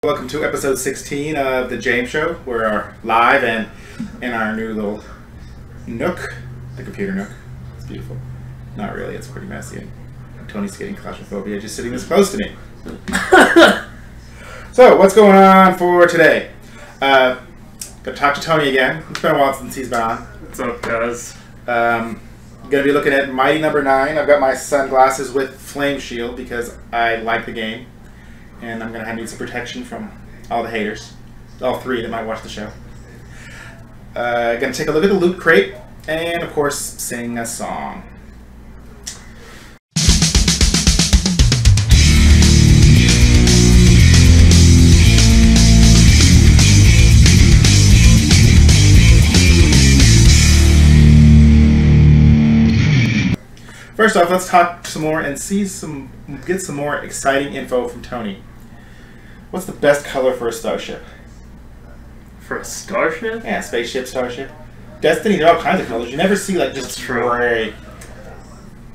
Welcome to episode 16 of the James Show. We're live and in our new little nook, the computer nook. It's beautiful. Not really, it's pretty messy. Tony's getting claustrophobia just sitting this close to me. So, what's going on for today? Gonna talk to Tony again. It's been a while since he's been on. What's up, guys? Gonna be looking at Mighty Number 9. I've got my sunglasses with flame shield because I like the game. And I'm going to need some protection from all the haters. All three that might watch the show. Going to take a look at the Loot Crate. And, of course, sing a song. First off, let's talk some more and get some more exciting info from Tony. What's the best color for a starship? For a starship? Yeah, spaceship, starship. Destiny, there are all kinds of colors. You never see like just gray.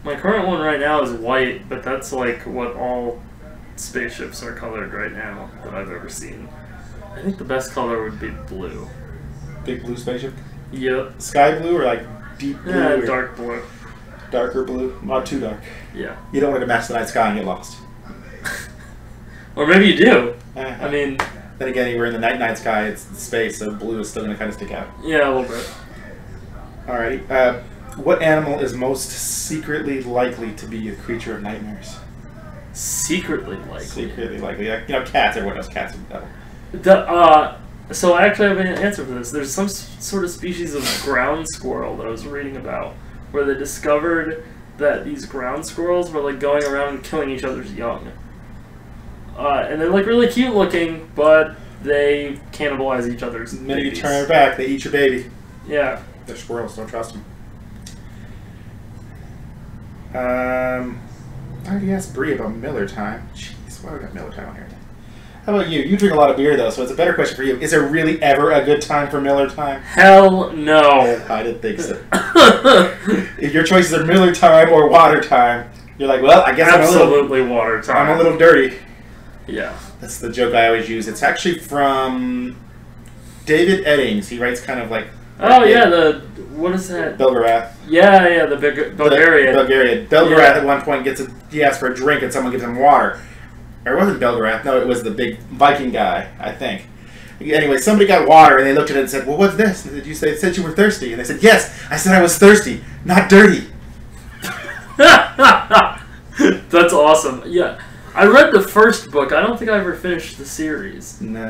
My current one right now is white, but that's like what all spaceships are colored right now that I've ever seen. I think the best color would be blue. Big blue spaceship? Yep. Sky blue or like deep blue? Yeah, dark blue. Darker blue? Not too dark. Yeah. You don't want to match the night sky and get lost. Or maybe you do. I mean... Then again, you're in the night sky, it's space, so blue is still going to kind of stick out. Yeah, a little bit. Alrighty. What animal is most secretly likely to be a creature of nightmares? Secretly likely? Secretly likely. You know, cats. Everyone knows cats are the devil. So I actually have an answer for this. There's some sort of species of ground squirrel that I was reading about, where they discovered that these ground squirrels were like going around and killing each other's young. And they're like really cute looking, but they cannibalize each other's The minute you babies. turn your back, they eat your baby. Yeah. They're squirrels, don't trust them. I already asked Bree about Miller time. Jeez, why would I have Miller time on here? How about you? You drink a lot of beer though, so it's a better question for you. Is there really ever a good time for Miller time? Hell no. I didn't think so. If your choices are Miller time or water time, you're like, well, I guess absolutely water time. I'm a little dirty. Yeah. That's the joke I always use. It's actually from David Eddings. He writes kind of like... Oh, yeah, what is that? Belgarath. Yeah, the Bulgarian. Bulgarian. Belgarath at one point he asks for a drink and someone gives him water. Or it wasn't Belgarath. No, it was the big Viking guy, I think. Anyway, somebody got water and they looked at it and said, well, what's this? And it said you were thirsty. And they said, yes, I said I was thirsty, not dirty. That's awesome. Yeah. I read the first book. I don't think I ever finished the series. No,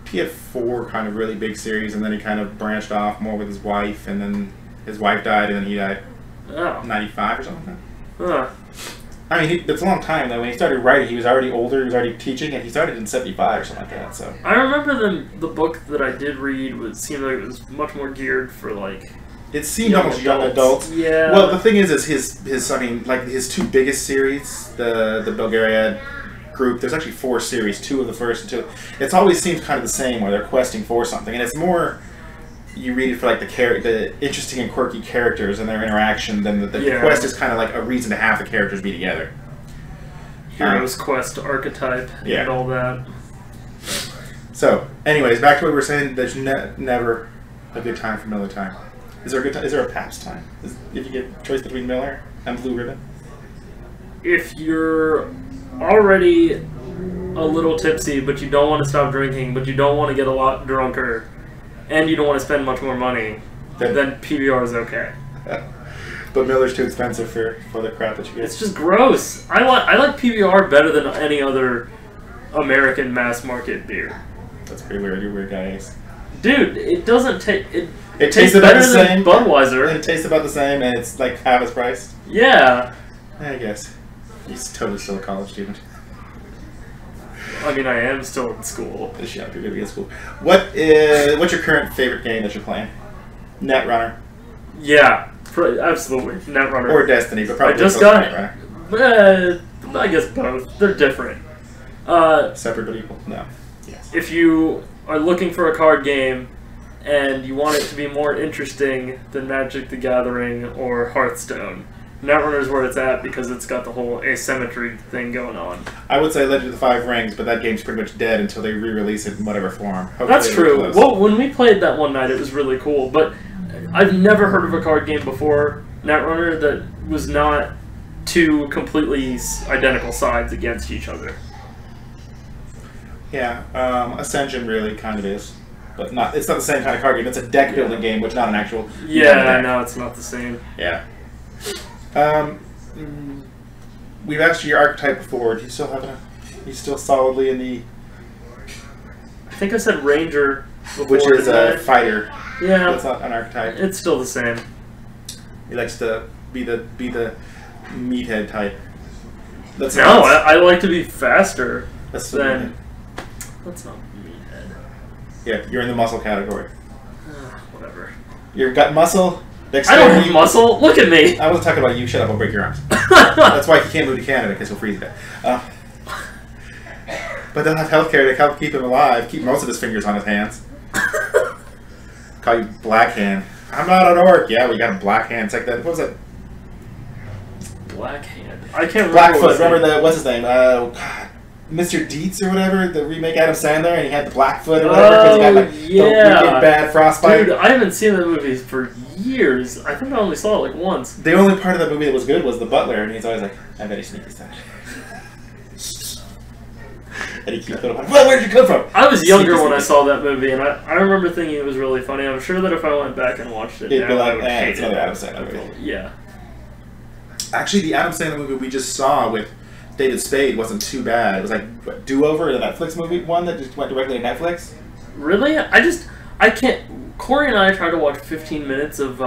he had 4 kind of really big series, and then he kind of branched off more with his wife, and then his wife died, and then he died. Oh. 95 or something like that. Huh. I mean, it's a long time, though. When he started writing, he was already older, he was already teaching, and he started in 75 or something like that, so... I remember the book that I did read seemed like it was much more geared for, like... It seemed almost young adults. Yeah. Well, the thing is his I mean, like, his 2 biggest series, the Bulgaria group, there's actually 4 series, 2 of the first and 2... It's always seems kind of the same, where they're questing for something, and it's more... You read it for, like, the interesting and quirky characters and their interaction, then the quest is kind of like a reason to have the characters be together. Hero's quest archetype and all that. So, anyways, back to what we were saying, there's never a good time for Miller time. Is there a good time? Is there a Pabst time? If you get a choice between Miller and Blue Ribbon? If you're already a little tipsy, but you don't want to stop drinking, but you don't want to get a lot drunker, and you don't want to spend much more money, then PBR is okay. But Miller's too expensive for the crap that you get. It's just gross. I like PBR better than any other American mass market beer. That's pretty weird. You're a weird guy, Ace. Dude, it doesn't taste... It tastes about the same. Budweiser. It tastes about the same, and it's like half its price. Yeah. I guess. He's totally still a college student. I mean, I am still in school. Shut up, you're going to be in school. What's your current favorite game that you're playing? Netrunner. Yeah, absolutely. Netrunner. Or Destiny, but probably I just got it. I guess both. They're different. Separate but equal? No. Yes. If you are looking for a card game and you want it to be more interesting than Magic the Gathering or Hearthstone, Netrunner's where it's at because it's got the whole asymmetry thing going on. I would say Legend of the Five Rings, but that game's pretty much dead until they re-release it in whatever form. Hopefully That's true. Well, when we played that one night, it was really cool, but I've never heard of a card game before Netrunner that was not two completely identical sides against each other. Yeah, Ascension really kind of is. But not. It's not the same kind of card game. It's a deck building game, which is not an actual. Yeah, no, it's not the same. Yeah. We've asked you your archetype before. Do you still have you still solidly in the? I think I said Ranger before. Which is a fighter. Yeah. That's not an archetype. It's still the same. He likes to be the meathead type. That's no, I like to be faster. That's not meathead. Yeah, you're in the muscle category. Whatever. You've got muscle. Dexterity. I don't have muscle. Look at me. I wasn't talking about you. Shut up. I'll break your arms. That's why he can't move to Canada, because he'll freeze to death. But they'll have healthcare to help keep him alive. Keep most of his fingers on his hands. Call you Black Hand. I'm not an orc. Yeah, we got a Black Hand. It's like that. What was that? Black Hand. I can't remember. Blackfoot. Remember what's his name? God. Mr. Dietz or whatever, the remake Adam Sandler, and he had the Blackfoot or whatever, because he got like the wicked bad frostbite. Dude, I haven't seen that movie for years. I think I only saw it like once. The only part of that movie that was good was the butler, and he's always like, "I bet he sneaky side." And he keeps going, "Well, where did you come from?" I was younger when I saw that movie, and I remember thinking it was really funny. I'm sure that if I went back and watched it, it'd be like, it's another Adam Sandler movie. Yeah. Actually, the Adam Sandler movie we just saw with David Spade wasn't too bad. It was like what, Do-Over, the Netflix movie one that just went directly to Netflix. Really? I can't. Corey and I tried to watch 15 minutes of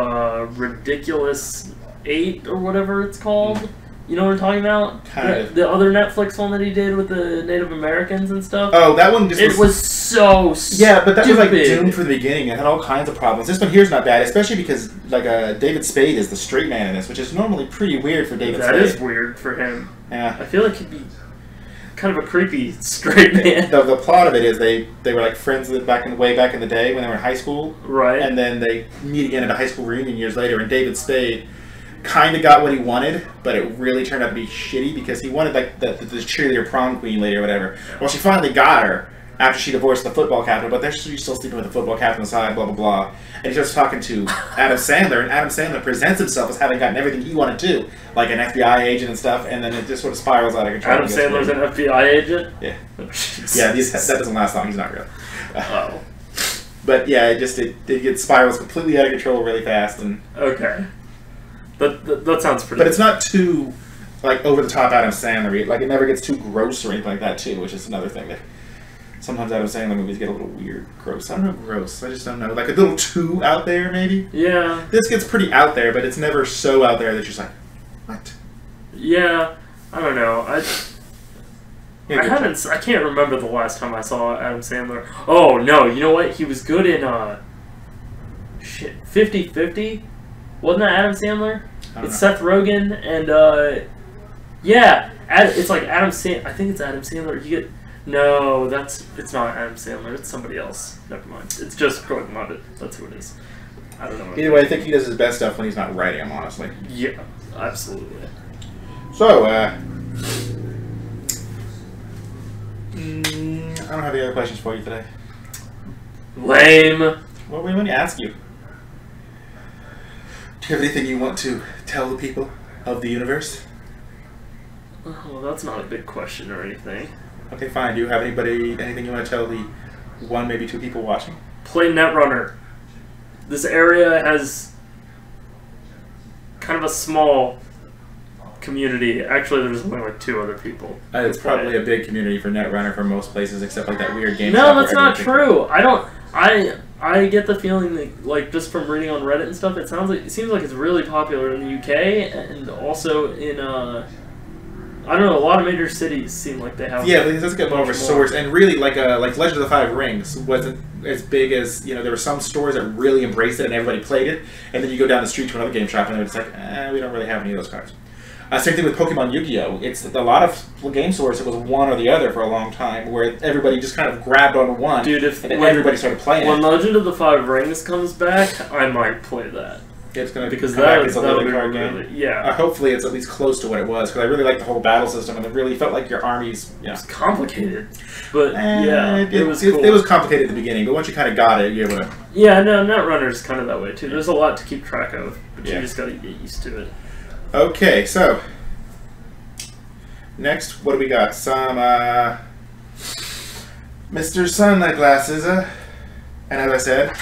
Ridiculous 8 or whatever it's called. You know what I'm talking about? Kind of. The other Netflix one that he did with the Native Americans and stuff. Oh, that one just It was so stupid. Yeah, but that was like doomed from the beginning. It had all kinds of problems. This one here's not bad, especially because like David Spade is the straight man in this, which is normally pretty weird for David Spade. That is weird for him. Yeah. I feel like he'd be kind of a creepy straight man. The plot of it is they were like friends way back in the day when they were in high school. Right. And then they meet again at a high school reunion years later, and David Spade kind of got what he wanted, but it really turned out to be shitty because he wanted like the cheerleader prom queen lady or whatever. Well, she finally got her after she divorced the football captain, but she's still sleeping with the football captain on the side, blah, blah, blah. And he starts talking to Adam Sandler, and Adam Sandler presents himself as having gotten everything he wanted to, like an FBI agent and stuff, and then it just sort of spirals out of control. Adam Sandler's an FBI agent? Yeah. Oh, yeah, that doesn't last long. He's not real. Oh. But yeah, it gets spirals completely out of control really fast. And okay. That sounds pretty But it's not too, like, over-the-top Adam Sandler. Like, it never gets too gross or anything like that, too, which is another thing that sometimes Adam Sandler movies get a little weird, gross. I don't know, gross. I just don't know. Like, a little too out there, maybe? Yeah. This gets pretty out there, but it's never so out there that you're just like, what? Yeah. I don't know. I can't remember the last time I saw Adam Sandler. Oh, no. You know what? He was good in, 50-50? Wasn't that Adam Sandler? It's Seth Rogen and it's like Adam Sandler. I think it's Adam Sandler. No, it's not Adam Sandler. It's somebody else. Never mind. It's just Gordon Levitt. That's who it is. I don't know. Either way, I think he does his best stuff when he's not writing them. Honestly. Yeah, absolutely. So, I don't have any other questions for you today. Lame. What were we going to ask you? Do you have anything you want to tell the people of the universe? Well, that's not a big question or anything. Okay, fine. Do you have anything you want to tell the one, maybe two people watching? Play Netrunner. This area has kind of a small community. Actually, there's only like 2 other people. It's probably a big community for Netrunner for most places, except like that weird game. No, that's not true. I get the feeling that, like, just from reading on Reddit and stuff, it seems like it's really popular in the UK and also in I don't know, a lot of major cities seem like they have. Yeah, let's get more of a source. And really, like Legend of the Five Rings wasn't as big as, there were some stores that really embraced it and everybody played it, and then you go down the street to another game shop and they're just like, we don't really have any of those cards. Same thing with Pokemon Yu-Gi-Oh! It's a lot of game stores. It was one or the other for a long time, where everybody just kind of grabbed on one. Dude, and everybody started playing. When Legend of the Five Rings comes back, I might play that. It's going to because come back that as a would living be card really, game. yeah. Hopefully it's at least close to what it was, because I really liked the whole battle system, and it really felt like your armies... It was complicated, but it was cool. It was complicated at the beginning, but once you kind of got it, you're able to... Yeah, no, Netrunner's kind of that way, too. There's a lot to keep track of, but you just got to get used to it. Okay, so... Next, what do we got? Some, Mr. Sunlight Glasses, and as I said,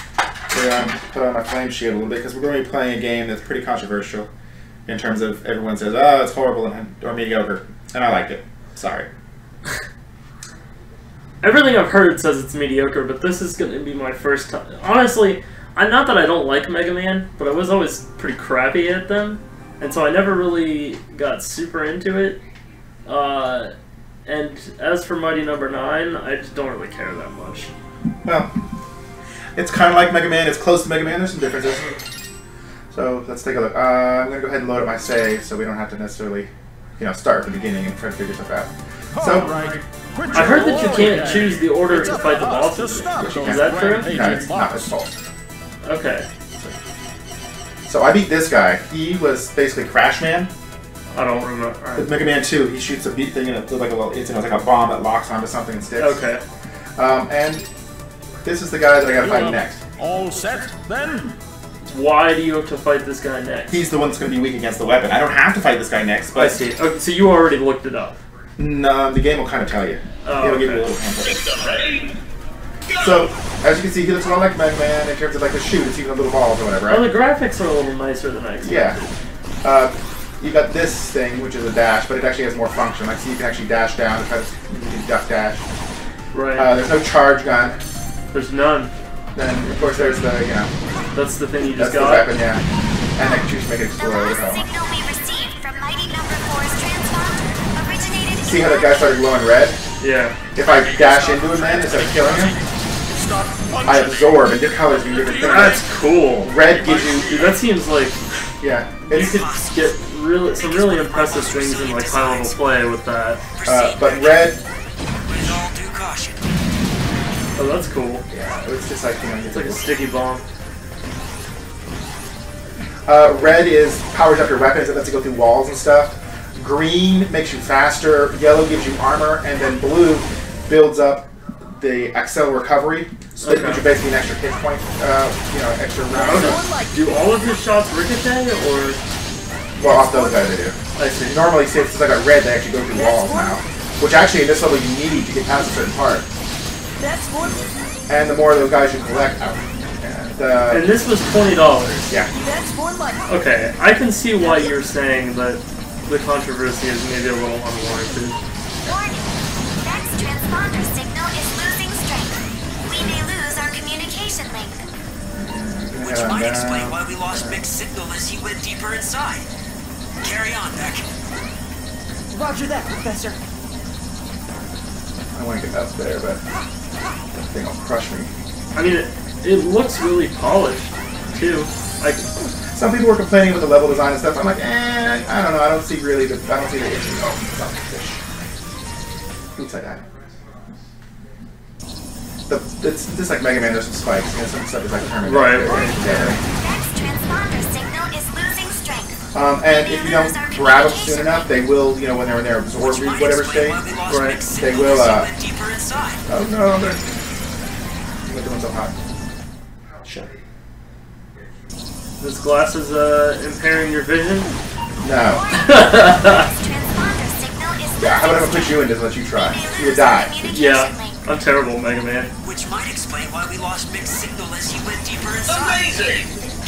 we're going to put on my flame shield a little bit, because we're going to be playing a game that's pretty controversial in terms of everyone says, oh, it's horrible or mediocre, and I liked it. Sorry. Everything I've heard says it's mediocre, but this is going to be my first time. Honestly, not that I don't like Mega Man, but I was always pretty crappy at them, and so I never really got super into it. And as for Mighty Number 9, I just don't really care that much. Well, it's kind of like Mega Man. It's close to Mega Man. There's some differences. So let's take a look. I'm going to go ahead and load up my save so we don't have to necessarily, start at the beginning and try to figure stuff out. So, I heard that you can't choose the order to fight the bosses. Is that true? No, it's not his fault. Okay. So I beat this guy. He was basically Crash Man. I don't remember. Right. With Mega Man 2, he shoots a beat thing and it looks like it's like a bomb that locks onto something and sticks. Okay. And this is the guy that I gotta fight next. All set, then? Why do you have to fight this guy next? He's the one that's gonna be weak against the weapon. I don't have to fight this guy next, but... I see. Okay, so you already looked it up. No, the game will kind of tell you. Oh, It'll give you a little hint. So, as you can see, he looks a lot like Mega Man in terms of like the shoot. It's even a little balls or whatever, right? Oh, the graphics are a little nicer than I expected. Yeah. You got this thing, which is a dash, but it actually has more function. Like, see, you can actually dash down and try to duck dash. Right. There's no charge gun. There's none. Then, of course, there's the, That's the thing you just that's got? the weapon, yeah. And I can choose to make it explode. Signal we received from Mighty Number 4's transponder originated. See how that guy started glowing red? Yeah. If I dash into him, then, instead of killing him, I absorb, and different colors mean different things. That's cool. Red gives you... Dude, that seems like Yeah. you could get some really impressive things in like high level play with that. But red... With all due caution. Oh, that's cool. Yeah, it's just like, It's like a sticky bomb. Red is powers up your weapons. It lets you go through walls and stuff. Green makes you faster. Yellow gives you armor. And then blue builds up the Accel recovery. So that gives you basically an extra hit point, extra round. Do all of your shots ricochet, or...? Well, off those guys they do. I see. Normally, since I got red, they actually go through walls now. Which actually, in this level, you need to get past a certain part. And the more of those guys you collect... And this was $20. Yeah. Okay, I can see why you're saying that the controversy is maybe a little unwarranted. Warning. Next transponder signal is losing strength. We may lose our communication link. Which might explain why we lost Mick's signal as he went deeper inside. Carry on, Beck. Roger that, Professor. I want to get up there, but that thing will crush me. I mean, it looks really polished, too. Like, some people were complaining about the level design and stuff. I'm like, I don't know. I don't see the issue. Oops, I died. It's just like Mega Man. There's some spikes. Some stuff is like permanent. Right. Next transponder signal is losing strength. And if you don't grab them soon enough, they will, when they're in their absorb whatever state, right? They will. Oh no, they're doing so hot. Shut. This glass is impairing your vision? No. Yeah, how about if I put you in just let you try? You would die. Yeah, I'm terrible, Mega Man. Which might explain why we lost Mick's signal as he went deeper inside.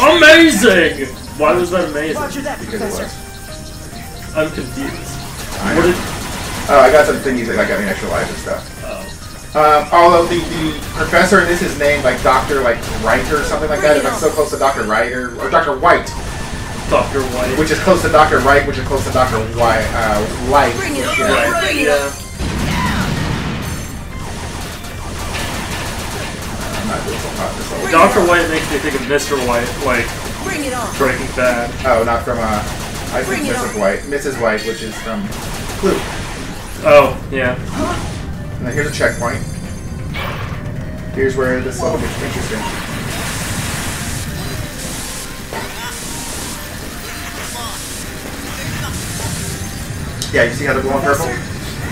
Amazing! Why was that amazing? Roger that, Because it Professor. was. I'm confused. I What did... Oh, I got some thingies that got me extra life and stuff. Oh. Although the professor in this is named like Dr. like Wright or something like that. It's like so close to Dr. Wright or Dr. White. Dr. White. Which is close to Dr. Wright, which is close to Dr. White. Light. Bring it on, Right. bring it Yeah. I'm not doing so hot this level. Dr. White makes me think of Mr. White, like Bring it on. Breaking Bad. Oh, not from I think Bring it Mrs. on. White. Mrs. White, which is from Clue. Oh, yeah. And then here's a checkpoint. Here's where this level gets interesting. Yeah, you see how they're glowing purple?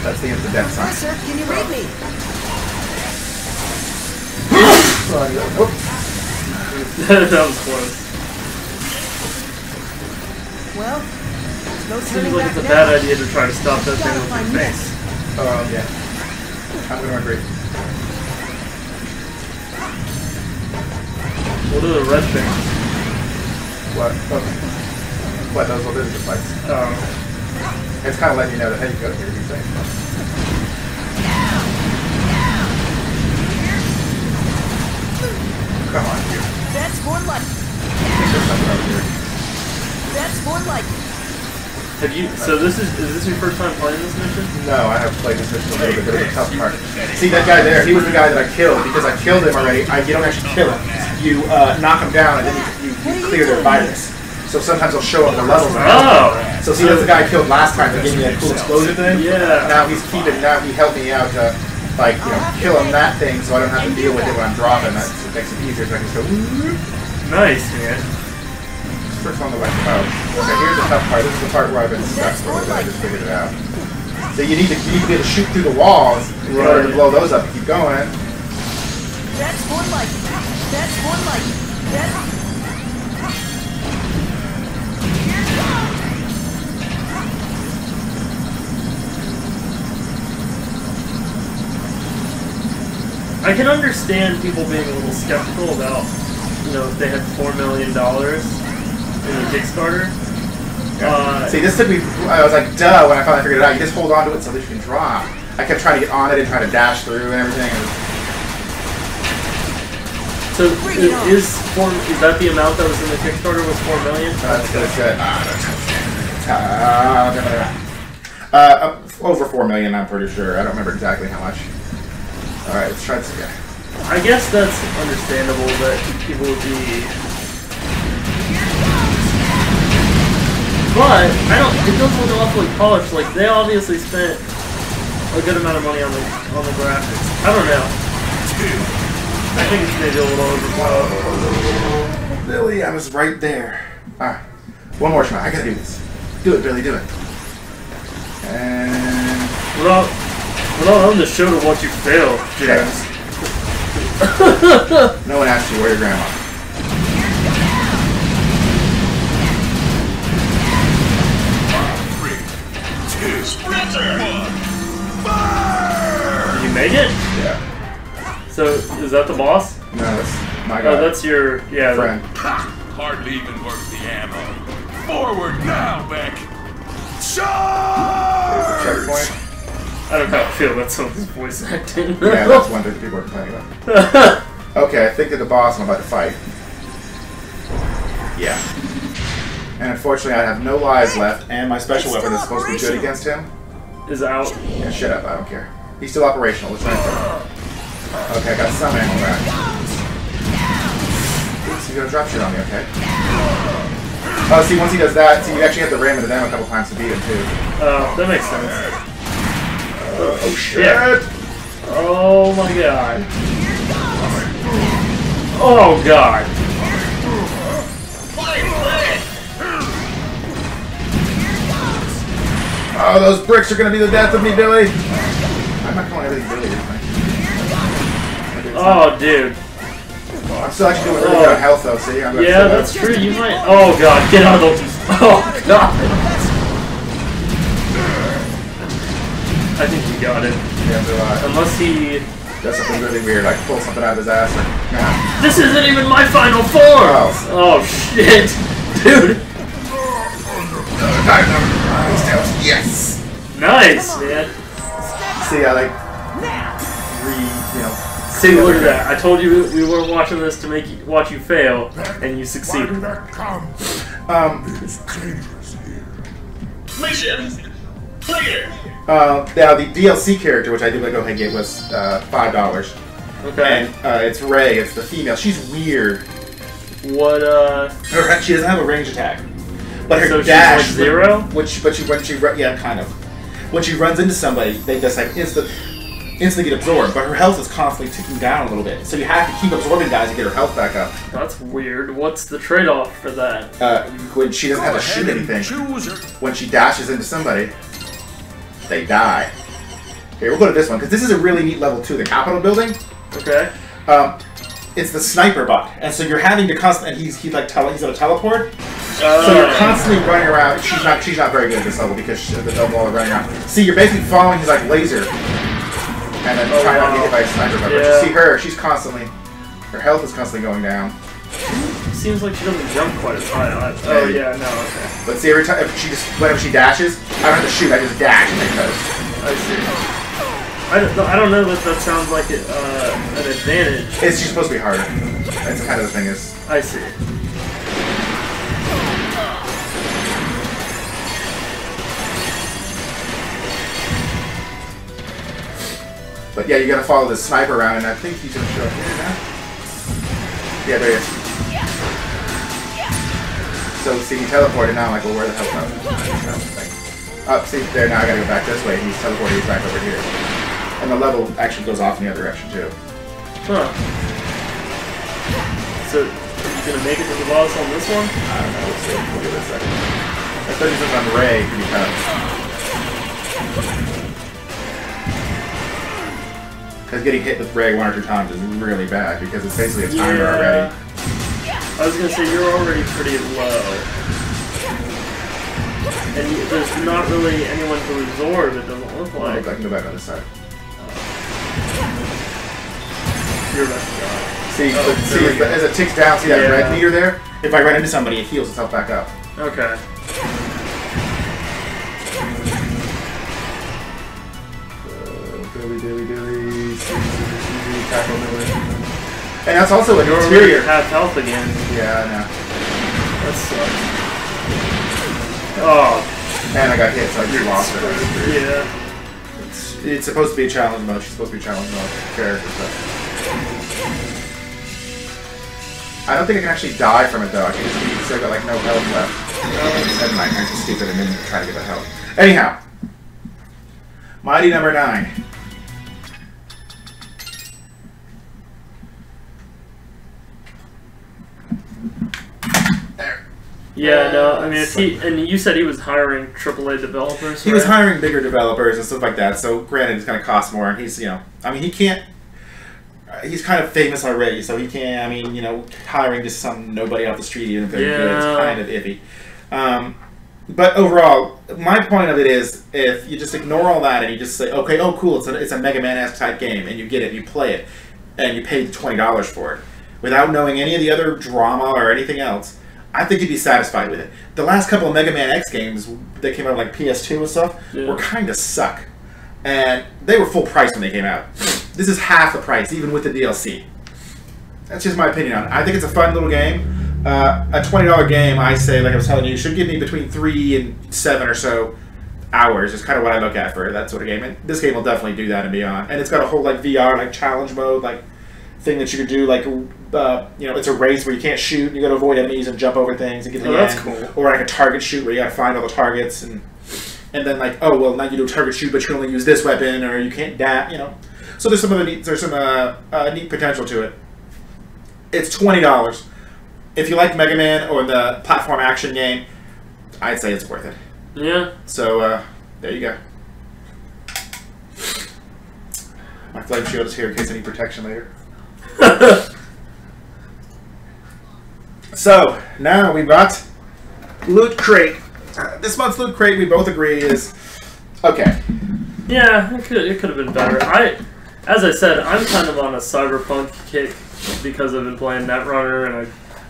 That's the instant death sign. Professor, can you read me? That was close. Well, there's no Seems turning like back it's a now. bad idea to try to stop that thing Gotta with find your Miss. face. Yeah. I'm gonna agree. What are the red things? What? Okay. What? Those will do the fights. It's kind of letting you know that, hey, you go here, you think. Come on, here. That's more like. There's something over here. That's more like. Have you? So this is this your first time playing this mission? No, I have played this mission a little bit, but it's a tough part. See, that guy there, he was the guy that I killed. Because I killed him already, you don't actually kill him. You knock him down, and then you clear their virus. So sometimes they'll show up the levels. Oh! So see, that's the guy I killed last time that gave me that cool explosion thing? Yeah. Now he helped me out to, like, you know, kill him that thing so I don't have to deal with it when I'm dropping. That makes it easier so I can just go, whoop. Nice, man. First on the left. Oh, okay, here's the tough part. This is the part where I've been stuck for a little bit. I just figured it out. So you need to be able to shoot through the walls in order to blow those up and keep going. That's more like. That's more like. That's. I can understand people being a little skeptical about, you know, if they had $4 million in a Kickstarter. See, this took me, I was like, duh, when I finally figured it out. You just hold on to it so that you can drop. I kept trying to get on it and try to dash through and everything. So is that the amount that was in the Kickstarter was $4 million? That's good. Over 4 million, I'm pretty sure. I don't remember exactly how much. Alright, let's try this again. I guess that's understandable that people would be... But, it doesn't look awfully polished. Like, they obviously spent a good amount of money on the graphics. I don't know. I think it's maybe a little overpowered. Billy, I was right there. Alright, one more try. I gotta do this. Do it, Billy, do it. And... We're not on the show to watch you fail, James. No one asked you where your grandma. Did you make it? Yeah. So, is that the boss? No, that's my guy. Oh, that's your... yeah. Friend. Hardly even worth the ammo. Forward now, Beck! Charge! There's the checkpoint. I don't know how I feel about some of this voice acting. Yeah, that's one thing people are complaining about. Okay, I think that the boss I'm about to fight. Yeah. And unfortunately, I have no lives left, and my special weapon that's supposed to be good against him Is out. Yeah, shut up, I don't care. He's still operational, let's try it. Okay, I got some ammo back. Oops, he's gonna drop shit on me, okay. Oh, see, once he does that, see, you actually have to ram into them a couple times to beat him, too. Oh, that makes sense. Oh, shit! Oh my god. Oh god. Oh, those bricks are gonna be the death of me, Billy! I'm not calling everything Billy, am I? Oh, dude. I'm still actually doing really good on health, though, see? I'm Yeah, that's true, you might... Oh god, get out of those... Oh god! I think you got it. Yeah, so, Unless he... does something really weird, like pull something out of his ass or... Nah. This isn't even my final form! Oh shit! Dude! Yes! Nice, man. See, I like... See, look at that. I told you we weren't watching this to watch you fail, and you succeeded. Mission clear. Now the DLC character, which I did go ahead and get, was $5. Okay. And it's Ray. It's the female. She's weird. What? She doesn't have a range attack, but her So dash she's like zero. when she yeah, kind of. When she runs into somebody, they just like instantly get absorbed. But her health is constantly ticking down a little bit, so you have to keep absorbing guys to get her health back up. That's weird. What's the trade-off for that? When she doesn't have to shoot anything, when she dashes into somebody, they die. Here, we'll go to this one, because this is a really neat level too, the Capitol building. Okay. It's the sniper bot, and so you're having to constantly, and he's on a teleport, so you're constantly running around. She's not very good at this level because the double wall running around. See, you're basically following his like laser, and then trying not to get hit by a sniper bot. But you see her, her health is constantly going down. Seems like she doesn't jump quite as high. Oh yeah, no, okay. But see, every time whenever she dashes, I don't have to shoot. I just dash and make those. I see. I don't know that sounds like an advantage. It's just supposed to be harder. That's kind of the thing is. I see. But yeah, you gotta follow this sniper around, and I think he's gonna show up here now. Yeah, there he is. So see, he teleported now. I'm like, well, where the hell is that? Up, see, there. Now I gotta go back this way. He's teleported. He's back over here. And the level actually goes off in the other direction, too. Huh. So, are you going to make it to the boss on this one? I don't know. We'll see. We'll give it a second. I thought he was on Ray pretty tough. Because getting hit with Ray 1 or 2 times is really bad, because it's basically a timer already. I was going to say, you're already pretty low. And there's not really anyone to absorb, it doesn't look like. I can go back on this side. You're about to die. See, as it ticks down, see that red meter there? If I run into somebody, it heals itself back up. Okay. Dilly. Tackle Miller. And that's also an interior. Half health again. Yeah, I know. That sucks. Oh. And I got hit, so I just lost it. Yeah. It's supposed to be a challenge mode. She's supposed to be a challenge mode character, but I don't think I can actually die from it though. I can just still got like no health left. Never mind, I'm just stupid and didn't try to get that health. Anyhow, mighty number 9. There. Yeah, no, I mean, if and you said he was hiring AAA developers. He was hiring bigger developers and stuff like that. So granted, it's going to cost more, and he's I mean, he can't. He's kind of famous already, so he can't. I mean, hiring just some nobody off the street, even if they're good, it's kind of iffy. But overall, my point of it is, if you just ignore all that and you just say, okay, oh cool, it's a Mega Man-esque type game, and you get it, you play it, and you paid $20 for it, without knowing any of the other drama or anything else, I think you'd be satisfied with it. The last couple of Mega Man X games that came out like PS2 and stuff were kind of suck. And they were full price when they came out. This is half the price, even with the DLC. That's just my opinion on it. I think it's a fun little game. A $20 game, I say, like I was telling you, should give me between 3 and 7 or so hours. Is kind of what I look at for that sort of game. And this game will definitely do that and beyond. And it's got a whole like VR, like challenge mode, like thing that you can do, like it's a race where you can't shoot, and you got to avoid enemies and jump over things and get to the that's end. cool. Or like a target shoot where you got to find all the targets and then like, oh well, now you do a target shoot, but you can only use this weapon, or you can't So there's some neat potential to it. It's $20. If you like Mega Man or the platform action game, I'd say it's worth it. Yeah. So there you go. My flame shield is here in case I need protection later. So now we've got Loot Crate. This month's Loot Crate, we both agree, is okay. Yeah, it could have been better. As I said, I'm kind of on a cyberpunk kick because I've been playing Netrunner, and I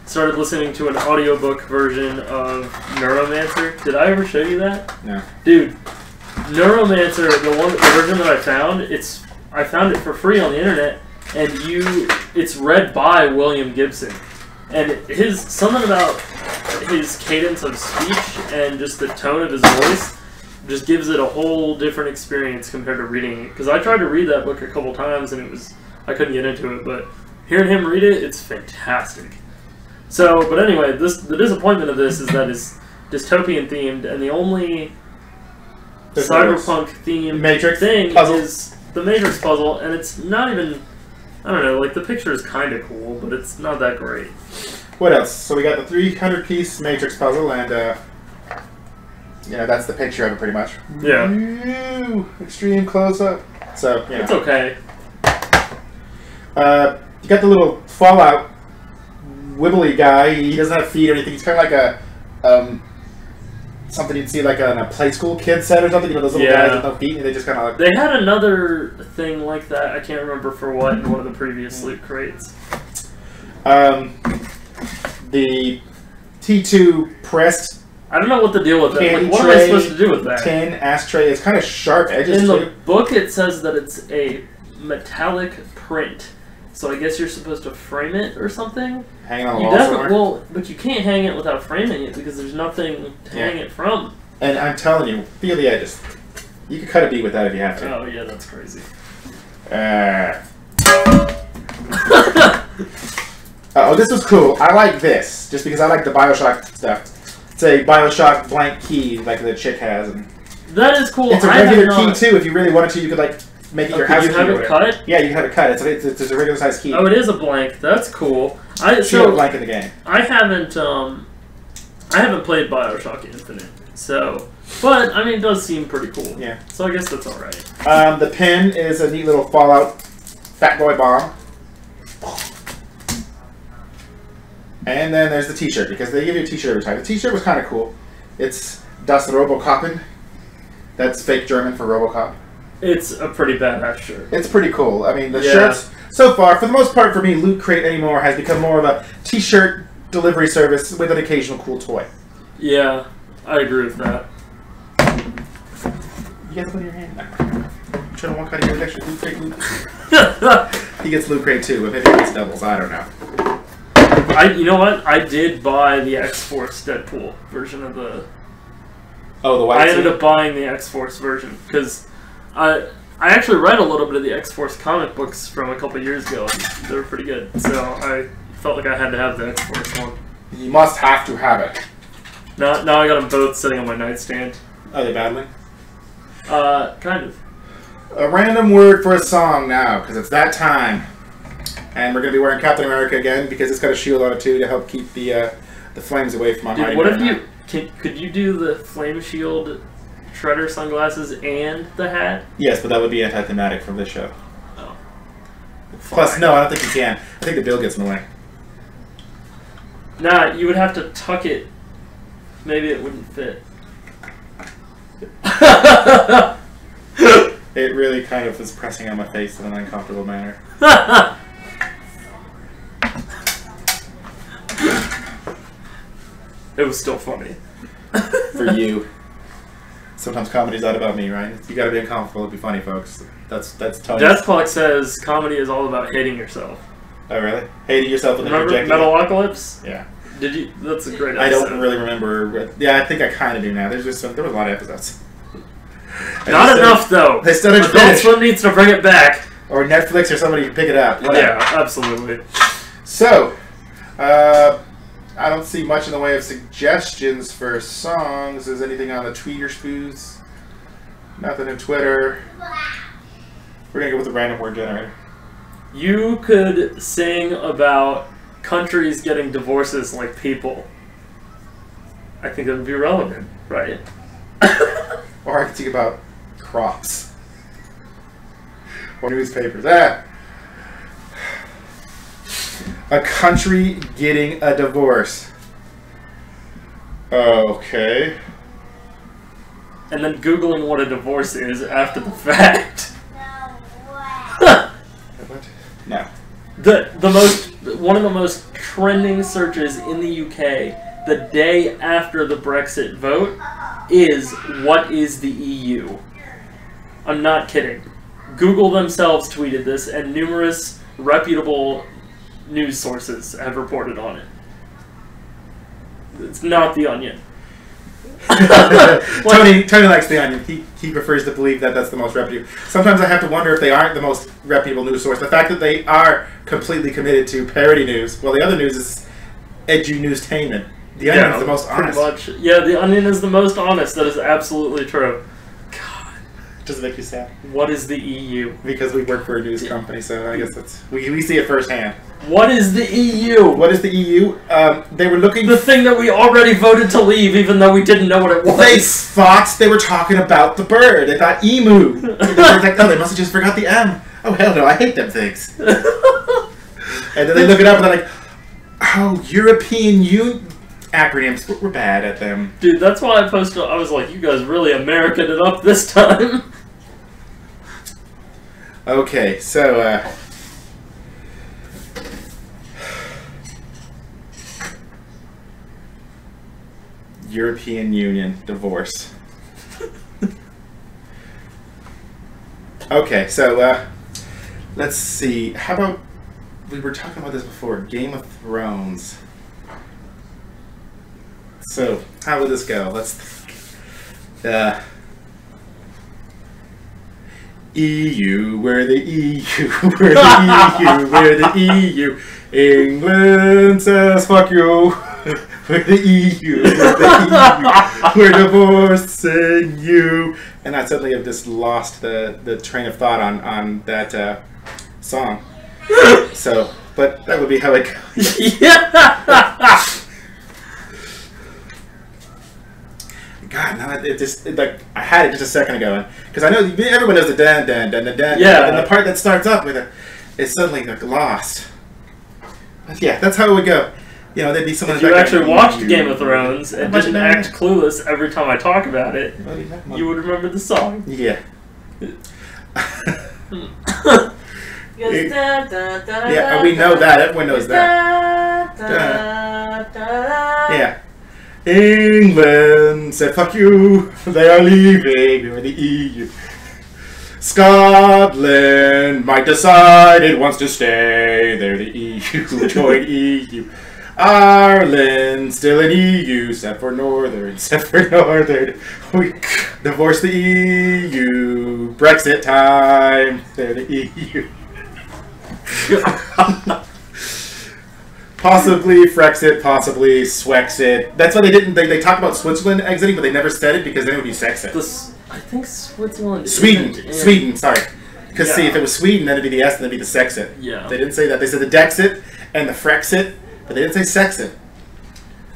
started listening to an audiobook version of Neuromancer. Did I ever show you that? No. Dude, Neuromancer, the version that I found, I found it for free on the internet, and it's read by William Gibson. And something about his cadence of speech and just the tone of his voice just gives it a whole different experience compared to reading it. Because I tried to read that book a couple times and I couldn't get into it, but hearing him read it, it's fantastic. So, but anyway, the disappointment of this is that it's dystopian themed, and the only cyberpunk themed Matrix thing puzzle. is the Matrix puzzle, and it's not even, I don't know, like the picture is kind of cool, but it's not that great. What else? So we got the 300-piece Matrix puzzle, and you know, that's the picture of it pretty much. Yeah. Ooh, extreme close up. So, you know. It's okay. You got the little Fallout wibbly guy. He doesn't have feet or anything. He's kind of like a something you'd see like on a play school kid set or something. You know, those little guys with no feet, and they just kind of like... They had another thing like that. I can't remember for what in one of the previous loot crates. The T2 pressed... I don't know what the deal with that. Like, what am I supposed to do with that? Tin ashtray. It's kind of sharp edges. In the book, it says that it's a metallic print. So I guess you're supposed to frame it or something? Hanging on the wall somewhere? Well, but you can't hang it without framing it because there's nothing to hang it from. And I'm telling you, feel the edges. You could cut a bead with that if you have to. Oh, yeah, that's crazy. Oh, this was cool. I like this, just because I like the Bioshock stuff. It's a Bioshock blank key, like the chick has. And that is cool. It's a regular key, too. If you really wanted to, you could, like, make it your house key. You have it cut? Yeah, you have it cut. It's a regular size key. Oh, it is a blank. That's cool. So blank in the game. I haven't played Bioshock Infinite, so... But, I mean, it does seem pretty cool. Yeah. So I guess that's alright. The pin is a neat little Fallout Fat Boy bomb. And then there's the t-shirt, because they give you a t-shirt every time. The t-shirt was kind of cool. It's Das Robocoppen. That's fake German for Robocop. It's a pretty badass shirt. It's pretty cool. I mean, the shirts, so far, for the most part for me, Loot Crate anymore has become more of a t-shirt delivery service with an occasional cool toy. Yeah, I agree with that. You get to put your hand back. I'm trying to walk out of here with extra Loot Crate loot. He gets Loot Crate too, but maybe he gets doubles. I don't know. You know what? I did buy the X-Force Deadpool version of the... Oh, the white I ended up buying the X-Force version, because I actually read a little bit of the X-Force comic books from a couple years ago, and they were pretty good. So I felt like I had to have the X-Force one. You must have to have it. Now I got them both sitting on my nightstand. Are they battling? Kind of. A random word for a song now, because it's that time. And we're going to be wearing Captain America again, because it's got a shield on it too to help keep the flames away from my mind. What if you... Could you do the flame shield shredder sunglasses and the hat? Yes, but that would be anti-thematic from this show. Oh. Plus, no, I don't think you can. I think the bill gets in the way. Nah, you would have to tuck it. Maybe it wouldn't fit. It really kind of was pressing on my face in an uncomfortable manner. It was still funny. For you. Sometimes comedy's not about me, right? You gotta be uncomfortable to be funny, folks. That's Tony. Deathclock says comedy is all about hating yourself. Oh, really? Hating yourself and then remember rejecting Metalocalypse? Yeah. Did you? That's a great episode. I don't really remember. Yeah, I think I kind of do now. There was a lot of episodes. Not enough, though. They still didn't Adult finish. Swim needs to bring it back. Or Netflix or somebody can pick it up. Whatever. Yeah, absolutely. So, I don't see much in the way of suggestions for songs. Is anything on the Tweeter Spoos? Nothing in Twitter. We're going to go with the random word generator. You could sing about countries getting divorces like people. I think that would be relevant, right? Or I could think about crops. Or newspapers. Ah! A country getting a divorce. Okay. And then Googling what a divorce is after the fact. What? No. One of the most trending searches in the UK the day after the Brexit vote is what is the EU? I'm not kidding. Google themselves tweeted this, and numerous reputable news sources have reported on it. It's not The Onion. Tony likes The Onion. He prefers to believe that that's the most reputable. Sometimes I have to wonder if they aren't the most reputable news source. The fact that they are completely committed to parody news, well, the other news is edu-newstainment. The Onion is the most honest. Pretty much. Yeah, The Onion is the most honest. That is absolutely true. God. Does it make you sad? What is the EU? Because we work for a news company, so I guess that's we see it firsthand. What is the EU? What is the EU? They were looking. The thing that we already voted to leave, even though we didn't know what it was. They thought they were talking about the bird. They thought emu. They were like, oh, they must have just forgot the M. Oh hell no, I hate them things. And then they look it up and they're like, oh, European Union acronyms. We're bad at them. Dude, that's why I posted. I was like, you guys really American it up this time. Okay, so European Union divorce. Okay, so let's see. How about we were talking about this before? Game of Thrones. So how would this go? Let's EU, we're the EU, we're the EU, we're the EU. England says fuck you. We're the EU, we're the EU. We're divorcing you. And I suddenly have just lost the train of thought on that song. So, but that would be how it goes. Yeah. God, no, like I had it just a second ago, because I know everyone knows the dan dan dan dan dan, yeah, and the part that starts up with it is suddenly like lost. But yeah, that's how it would go. You know, there'd be someone. If you actually watched Game of Thrones and didn't act clueless every time I talk about it, you would remember the song. Yeah. Yeah, we know that. Everyone knows that. Yeah. England said fuck you, they are leaving, we're the EU. Scotland might decide it wants to stay, they're the EU, join EU. Ireland still in EU, except for Northern, we divorce the EU, Brexit time, they're the EU. Possibly Frexit, possibly Swexit. That's why they didn't. They talked about Switzerland exiting, but they never said it because then it would be Sexit. I think Switzerland. Sweden. Sorry. Because see, if it was Sweden, then it'd be the S, and then it'd be the Sexit. Yeah. They didn't say that. They said the Dexit and the Frexit, but they didn't say Sexit.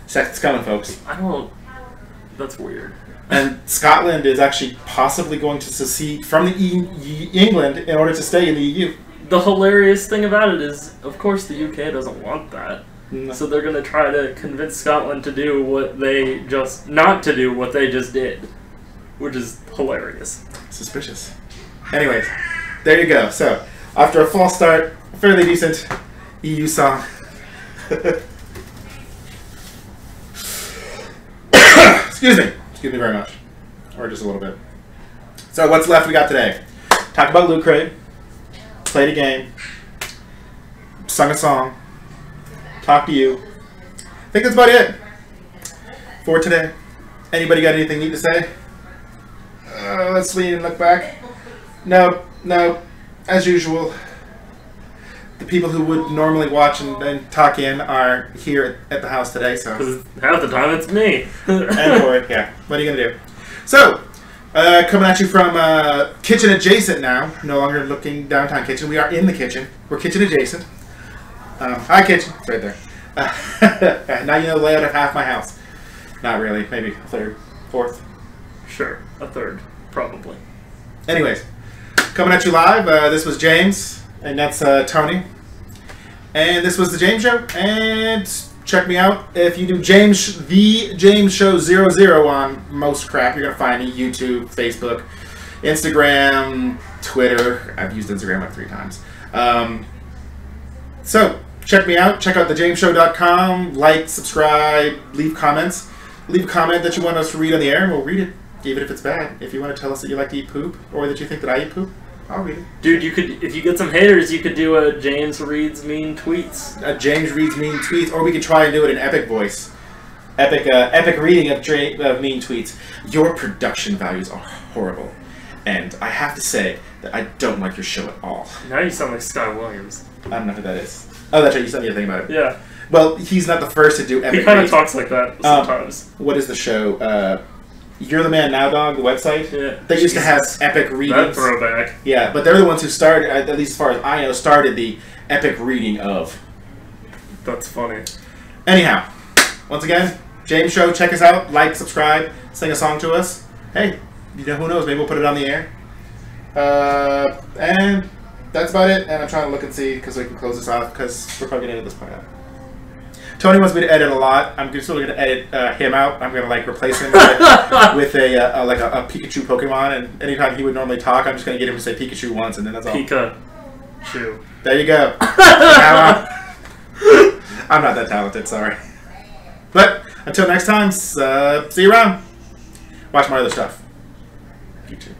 Sexit's coming, folks. I don't. That's weird. And Scotland is actually possibly going to secede from the England in order to stay in the EU. The hilarious thing about it is, of course, the UK doesn't want that. No. So they're going to try to convince Scotland to do what they just... not to do what they just did. Which is hilarious. Suspicious. Anyways, there you go. So, after a false start, a fairly decent EU song. Excuse me. Excuse me very much. Or just a little bit. So, what's left we got today? Talk about Lootcrate. Played a game, sung a song, talked to you. I think that's about it for today. Anybody got anything neat to say? Let's lean and look back. No. As usual, the people who would normally watch and talk in are here at the house today. So half the time it's me. And for it, yeah. What are you gonna do? So. Coming at you from kitchen adjacent now. No longer looking downtown kitchen. We are in the kitchen. We're kitchen adjacent. Hi, kitchen. It's right there. Now you know the layout of half my house. Not really. Maybe a third, fourth. Sure, a third, probably. Anyways, coming at you live. This was James, and that's Tony. And this was the James Show. And check me out. If you do the James Show 00 on most crap, you're gonna find me YouTube, Facebook, Instagram, Twitter. I've used Instagram like 3 times. So check me out. Check out thejamesshow.com. Like, subscribe, leave comments. Leave a comment that you want us to read on the air, and we'll read it, even if it's bad. If you want to tell us that you like to eat poop, or that you think that I eat poop, I'll read it. Dude, you could, if you get some haters, you could do a James Reads Mean Tweets. A James Reads Mean Tweets, or we could try and do it in epic voice. Epic reading of mean tweets. Your production values are horrible, and I have to say that I don't like your show at all. Now you sound like Sky Williams. I don't know who that is. Oh, that's right, you sent me a thing about it. Yeah. Well, he's not the first to do epic He kind of reads. talks like that sometimes. What is the show? You're the Man Now Dog, the website. Yeah. They used to have epic That readings. throwback. Yeah, but they're the ones who started, at least as far as I know, started the epic reading of. That's funny. Anyhow, once again, James Show, check us out, like, subscribe, sing a song to us. Hey, you know, who knows, maybe we'll put it on the air. And that's about it, and I'm trying to look and see, because we can close this off, because we're probably going to edit this part out. Tony wants me to edit a lot. I'm still going to edit him out. I'm going to like replace him with a Pikachu Pokemon, and anytime he would normally talk, I'm just going to get him to say Pikachu once, and then that's all. Pikachu. There you go. I'm not that talented, sorry. But until next time, see you around. Watch my other stuff. You too.